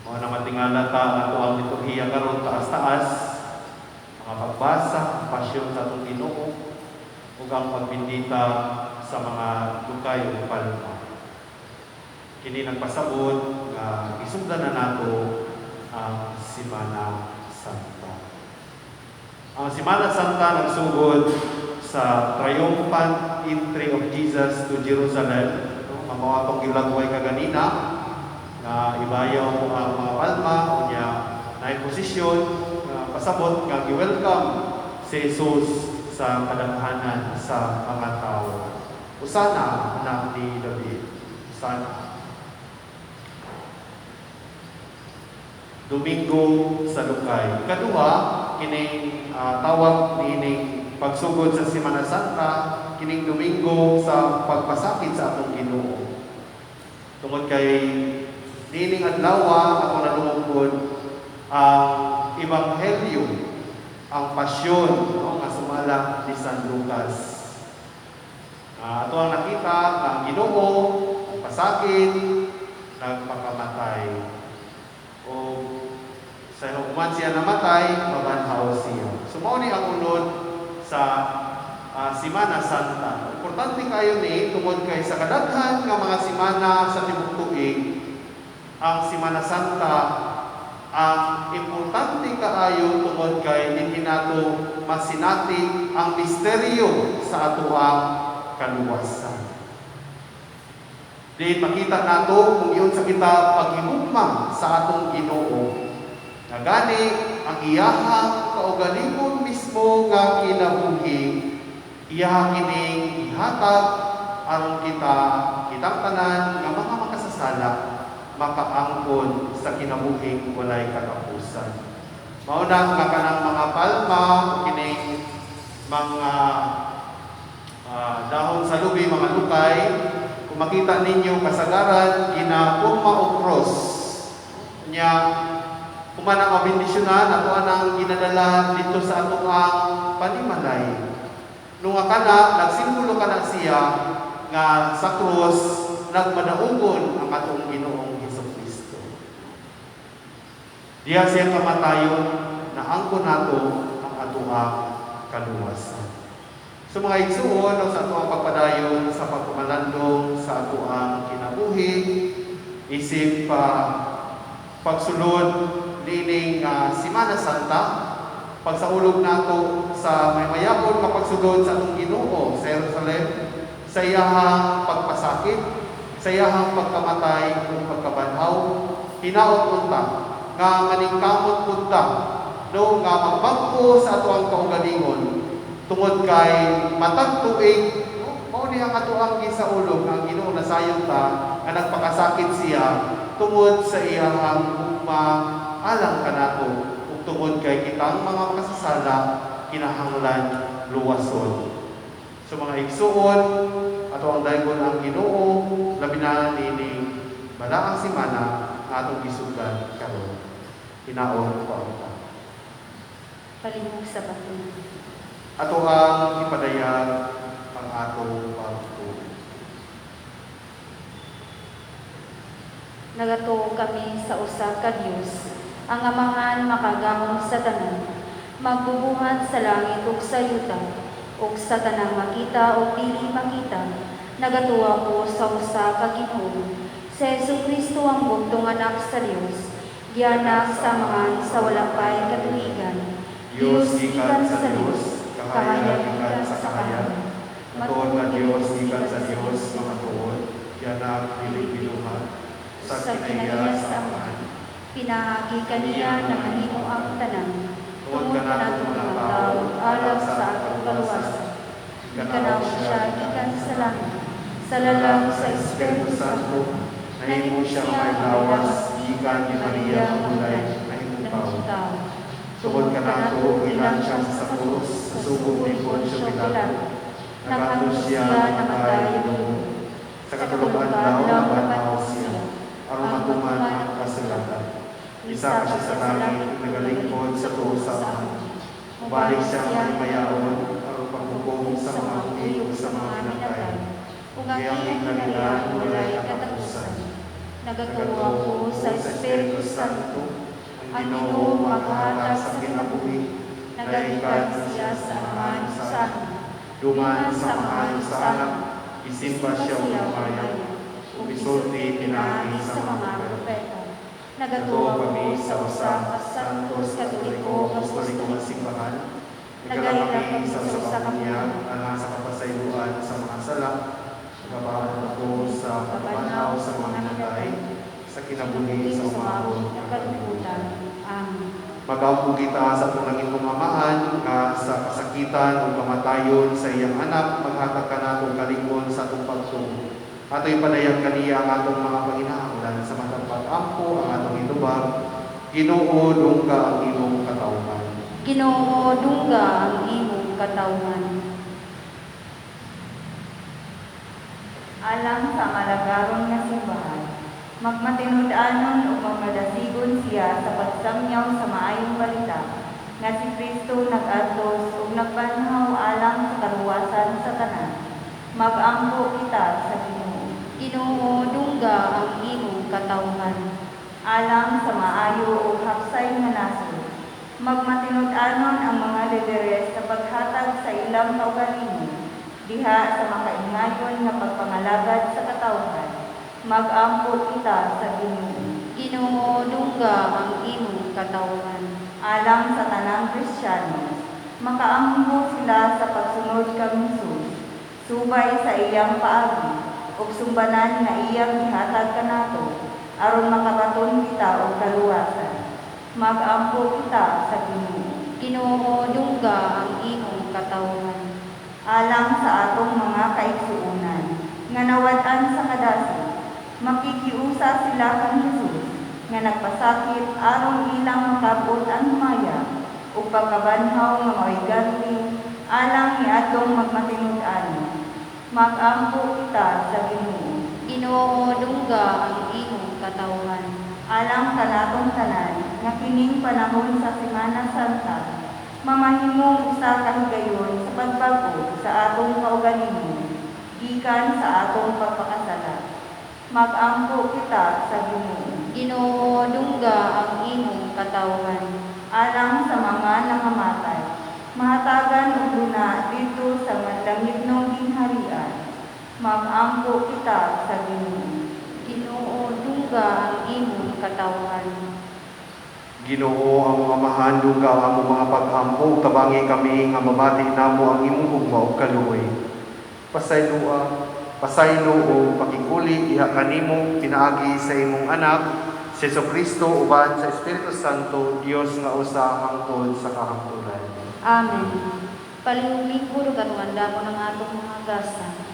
Mga namatingala ta ato ang liturhiya karon taas-taas, mga pagbasa, pasyon sa atong Ginoo, ug ang pagbindita sa mga dukay ug palma. Kini nagpasabot nga isugdan na nato ang Semana Santa. Ang Semana Santa nagsugod sa triumphant entry of Jesus to Jerusalem. Mamawatong gilagway kaganina na ibayaw ang mga palma o niya na posisyon pasabot nga i-welcome si Jesus sa kadaghanan sa mga tao. Usana anak ni David. Usana. Domingo sa Lukay. Kadua, kining tawag nining pagsugod sa Semana Santa, kining Domingo sa pagpasakit sa atong Ginoo. Tungod kay nining adlaw ako nalungkod ang Ebanghelyo, ang pasyon nga sumala ni San Lucas. Ato ang nakita ang Ginoo, pasakit, nagpakamatay. O sa human siya namatay, mabanhaw siya. Sumao ni ang unod sa Semana Santa. Importante kayo ni tungod kay sa kadaghan nga mga semana sa tibuok tuig, ang Semana Santa ang importante kaayo tungod kay dinhi nato masinati ang misteryo sa atoang kaluwasan. Di makita nato kung iyon sa kita paghigugma sa atong Ginoo. Na gani ang iyahang kaugalingon mismo nga kinabuhi, iyaha kining ihatag aron kitang tanan nga mga makasasala makaangkon sa kinabuhing walay katapusan. Mauna nga kanang mga palma, kining mga dahon sa lubi, mga lukay, kung makita ninyo kasagaran, ginapugma o cross niya, kumanang mabindisyonan, ato anang ginadala dito sa ato ang panimalay. Nung kana, nagsimbolo ka na siya nga sa cross, nagmadaugon ang atong Ginoong Jesucristo. Diya siya kamatayon na angkon nato ang ato ang kaluwasan. So mga igsuon, sa ato ang pagpadayon sa pagkumalandong sa ato ang kinabuhi, isip pagsulod nining Semana Santa, pagsaulog nato sa may mayapon kapagsulod sa atong Ginoo sa Jerusalem, sa iyahang pagpasakit, sa iyahang pagkamatay o pagkabanhaw, hinaot unta nga maningkamot punta no nga magbagko sa ato ang kaugalingon tungod kay matag tuig, mao ni ang ato ang gisaulog ang Ginoo nasayon ta nga nagpakasakit siya tungod sa iyang alang kanato ug tungod kay kitang mga makasasala kinahanglan luwason. So mga igsuon, ato ang daygon ang Ginoo labi na nining balaang semana nga atong gisugan karon. Hinaon pa unta. Palimog sa bato. Ato ang ipadayag ang atong pagtuo. Nagatuo kami sa usa ka Dios, ang amahan makagahom sa tanan, magbubuhan sa langit ug sa yuta, ug sa tanang makita ug dili makita. Nagatuo ko sa usa ka Ginoo, sa Jesucristo ang bugtong anak sa Dios, gianak sa amahan sa walang pay katuigan. Dios gikan sa Dios, kahayag gikan sa kahayag. Matuod nga Dios gikan sa Dios, mga tuod, gianak dili binuhat. Sa kinaiya sa amahan, pinahagi kaniya na mahimo ang tanan. Tungod ka nato mga tao, alag sa atong kaluwasan. Ikanaw siya gikan sa langit, sa lalang sa Espiritu Santo, nahimo siya may lawas, gikan ni Maria Hulay, nahimong tao. Tungod ka nato, ilan siya sa krus, sa sugod ni Poncio Pilato. Naghantos siya namatay doon. Sa katulugan daw, nabanhaw siya. Aron matuman ang kasulatan. Isa ka siya sa langit, nagalingkod sa tuo sa amahan. Mabalik siya may mayaon, aron paghukom sa mga huli o sa mga pinatay. Kaya ang kanila walay katapusan. Nagatuwa ko sa Espiritu Santo, ang Ginoo maghatag sa kinabuhi, nagalikan siya sa amahan sa amin. Duman sa amahan sa anak, isimba siya umaya, umisulti pinagi sa mga propeta. Nagatuwa ko sa usang Santos Katoliko, Apostoliko simbahan, naglalaki sa sabaw niya, alang sa kapasayuan sa mga sala, nagabaan ako sa pagpanaw sa mga minatay, sa kinabuhi sa umabot ng kalibutan. Amen. Mag-aampo kita sa tunangin pumamahan nga sa kasakitan o kamatayon sa iyang anak, maghatag ka natong kalingon sa atong pagtuo. Ato'y panayag kaniya ang atong mga panginahanglan sa matang pag-ampo ang atong itubag. Ginoo, dungga ang imong katawhan. Ginoo, dungga ang imong katawhan. Alang sa malagaron nga simbahan, magmatinud-anon o magmadasigon siya sa pagsamyaw sa maayong balita nga si Kristo nag-atos o nagbanhaw alang sa kaluwasan sa tanan. Mag-ampo kita sa Ginoo. Ginoo, dungga ang imong katawhan. Alang sa maayo o hapsay nga nasod, magmatinud-anon ang mga lideres sa paghatag sa ilang kaugalingon diha sa makaingayon nga pagpangalagad sa katawhan. Mag-ampo kita sa Ginoo. Ginoo, dungga ang imong katawhan. Alang sa tanang Kristiyano, makaampo sila sa pagsunod kang Hesus, subay sa iyang paagi, ug sumbanan nga iyang ihatag kanato, aron makabaton kita og kaluwasan. Mag-ampo kita sa Ginoo. Ginoo, dungga ang imong katawhan. Alang sa atong mga kaigsuonan, nga nawad-an sa kadasig, makikiusa sila kang Hesus, nga nagpasakit aron ilang makabot ang maya, ug pagkabanhaw nga maoy alang ni atong magmatinud-anon. Mag-ampo kita sa Ginoo. Ginoo, dungga ang imong katawhan. Alang kanatong tanan, nga kining panahon sa Semana Santa, mamahimong usa ka higayon sa pagbago sa atong kaugalingon, gikan sa atong pagpakasala. Mag-ampo kita sa Ginoo. Ginoo, dungga ang imong katawhan. Alang sa mga nakamatay, mahatagan og luna dito sa manlangitnong gingharian. Mag-ampo kita sa Ginoo. Ginoo, dungga ang imong katawhan. Ginoo, ang mga mahandungga ang mga pag-ampo, tabangi kami nga mabati namo ang imong hugma ug kaluoy. Pasaylo o pakikuli iha kanimo pinaagi sa imong anak si Jesucristo uban sa Espiritu Santo, Dios nga usa hangtod sa kahangturan. Amen. Palihog-lingkod ug kanuhanda mo ng atong mga gasa.